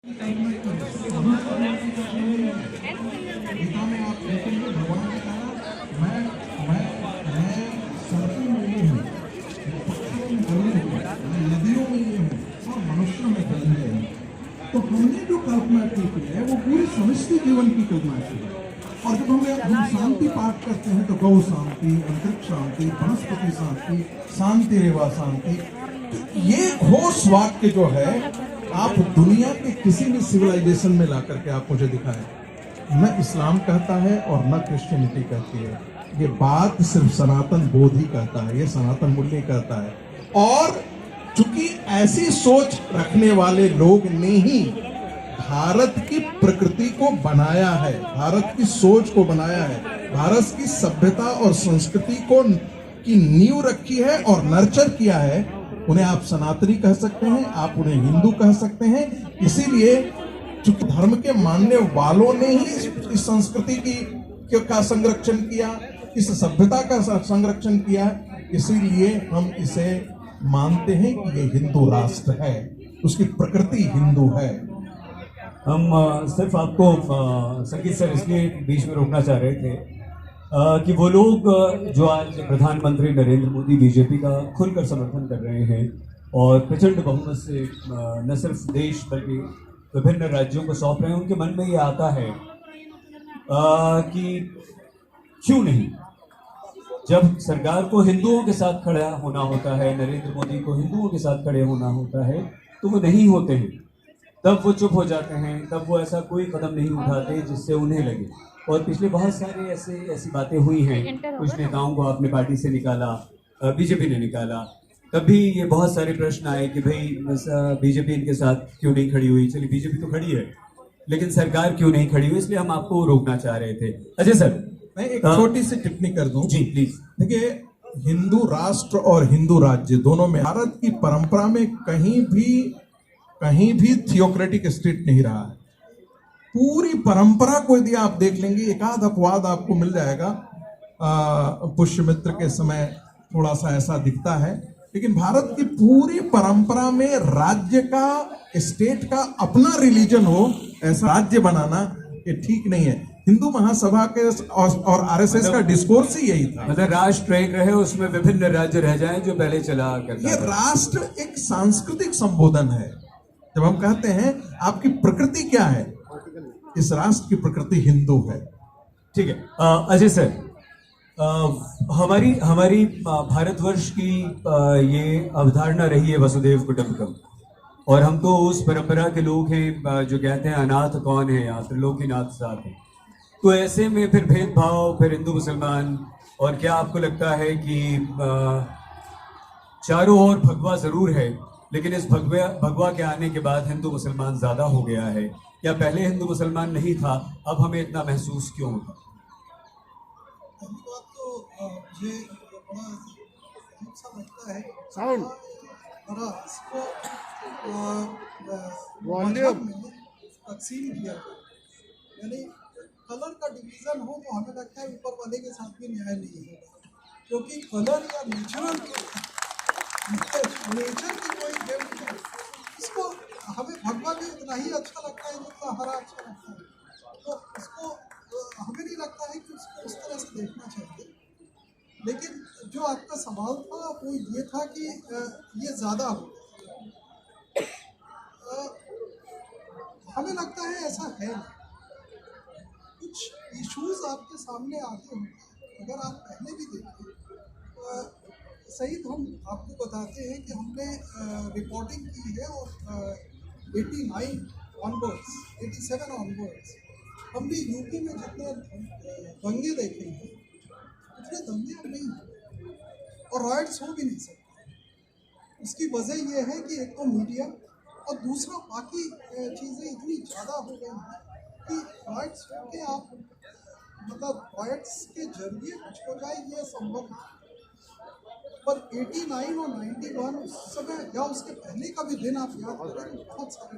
गीता में आप देखेंगे भगवान ने कहा मैं सड़कों में ये हूँ, पत्थरों में गली हूँ, मैं नदियों में ये हूँ और मनुष्यों में गंदे हूँ। तो हमने जो कल्पना की है वो पूरी समष्टि जीवन की कल्पना की है। और जब हम शांति पाठ करते हैं तो गौ शांति, अंतरिक्ष शांति, वनस्पति शांति, शांति रेवा शांति, तो ये घोष वाक्य जो है आप दुनिया के किसी भी सिविलाइजेशन में ला करके आप मुझे दिखाएं, न इस्लाम कहता है और न क्रिश्चियनिटी कहती है। ये बात सिर्फ सनातन बोध ही कहता है, ये सनातन मूल्य कहता है। और चूंकि ऐसी सोच रखने वाले लोग ने ही भारत की प्रकृति को बनाया है, भारत की सोच को बनाया है, भारत की सभ्यता और संस्कृति को की नींव रखी है और नर्चर किया है, उन्हें आप सनातनी कह सकते हैं, आप उन्हें हिंदू कह सकते हैं। इसीलिए चूंकि धर्म के मानने वालों ने ही इस संस्कृति का संरक्षण किया, इस सभ्यता का संरक्षण किया, इसीलिए हम इसे मानते हैं कि ये हिंदू राष्ट्र है, उसकी प्रकृति हिंदू है। हम सिर्फ आपको संगीत सर इसलिए बीच में रोकना चाह रहे थे कि वो लोग जो आज प्रधानमंत्री नरेंद्र मोदी बीजेपी का खुलकर समर्थन कर रहे हैं और प्रचंड बहुमत से न सिर्फ देश बल्कि विभिन्न राज्यों को सौंप रहे हैं, उनके मन में ये आता है कि क्यों नहीं, जब सरकार को हिंदुओं के साथ खड़ा होना होता है, नरेंद्र मोदी को हिंदुओं के साथ खड़े होना होता है, तो वो नहीं होते हैं, तब वो चुप हो जाते हैं, तब वो ऐसा कोई कदम नहीं उठाते जिससे उन्हें लगे। और पिछले बहुत सारे ऐसी बातें हुई हैं, कुछ नेताओं को आपने पार्टी से निकाला, बीजेपी ने निकाला, तब भी ये बहुत सारे प्रश्न आए कि भाई बीजेपी इनके साथ क्यों नहीं खड़ी हुई। चलिए बीजेपी तो खड़ी है, लेकिन सरकार क्यों नहीं खड़ी हुई, इसलिए हम आपको रोकना चाह रहे थे। अजय सर, मैं एक छोटी सी टिप्पणी कर दूं। जी प्लीज। देखिए, हिंदू राष्ट्र और हिंदू राज्य दोनों में भारत की परंपरा में कहीं भी थियोक्रेटिक स्टेट नहीं रहा है। पूरी परंपरा को यदि आप देख लेंगे, एकाध अपवाद आपको मिल जाएगा, पुष्यमित्र के समय थोड़ा सा ऐसा दिखता है, लेकिन भारत की पूरी परंपरा में राज्य का, स्टेट का अपना रिलीजन हो, ऐसा राज्य बनाना ये ठीक नहीं है। हिंदू महासभा के और आरएसएस का डिस्कोर्स ही यही था, मतलब राष्ट्र एक रहे, उसमें विभिन्न राज्य रह जाएं जो पहले चला करता ये राष्ट्र एक सांस्कृतिक संबोधन है। जब हम कहते हैं आपकी प्रकृति क्या है, इस राष्ट्र की प्रकृति हिंदू है। ठीक है। अजय सर, हमारी भारतवर्ष की ये अवधारणा रही है वसुधैव कुटुंबकम, और हम तो उस परंपरा के लोग हैं जो कहते हैं अनाथ कौन है, यहाँ त्रिलोकीनाथ साथ है। तो ऐसे में फिर भेदभाव, फिर हिंदू मुसलमान, और क्या आपको लगता है कि चारों ओर भगवा जरूर है, लेकिन इस भगवा के आने के बाद हिंदू मुसलमान ज्यादा हो गया है, या पहले हिंदू मुसलमान नहीं था, अब हमें इतना महसूस क्यों होता? पहली बात तो मुझे बड़ा अजीब सा लगता है साउंड इसको वॉल्यूम में तकसीम किया गया, यानी कलर का डिवीजन हो तो हमें लगता है ऊपर वाले के साथ भी न्याय नहीं होगा, क्योंकि कलर या नेचर की कोई गेम नहीं है। इसको हमें भगवा भी उतना ही अच्छा लगता है जितना हरा अच्छा लगता है, तो इसको हमें नहीं लगता है कि उसको उस तरह से देखना चाहिए। लेकिन जो आपका सवाल था वो ये था कि ये ज़्यादा हो गया। हमें लगता है ऐसा है, कुछ इश्यूज आपके सामने आते होंगे, अगर आप पहले भी देखें सहित हम आपको बताते हैं कि हमने रिपोर्टिंग की है और 89 ऑनवर्ड्स, 87 ऑनवर्ड्स हमने यूपी में जितने दंगे देखे हैं उतने दंगे अब नहीं हैं और राइट्स हो भी नहीं सकते। इसकी वजह यह है कि एक तो मीडिया और दूसरा बाकी चीज़ें इतनी ज़्यादा हो गई हैं कि राइट्स होके आप मतलब राइट्स के जरिए कुछ हो जाए ये संभव नहीं। पर 89 और 91 उस समय या उसके पहले का भी दिन आप याद करें, बहुत सारे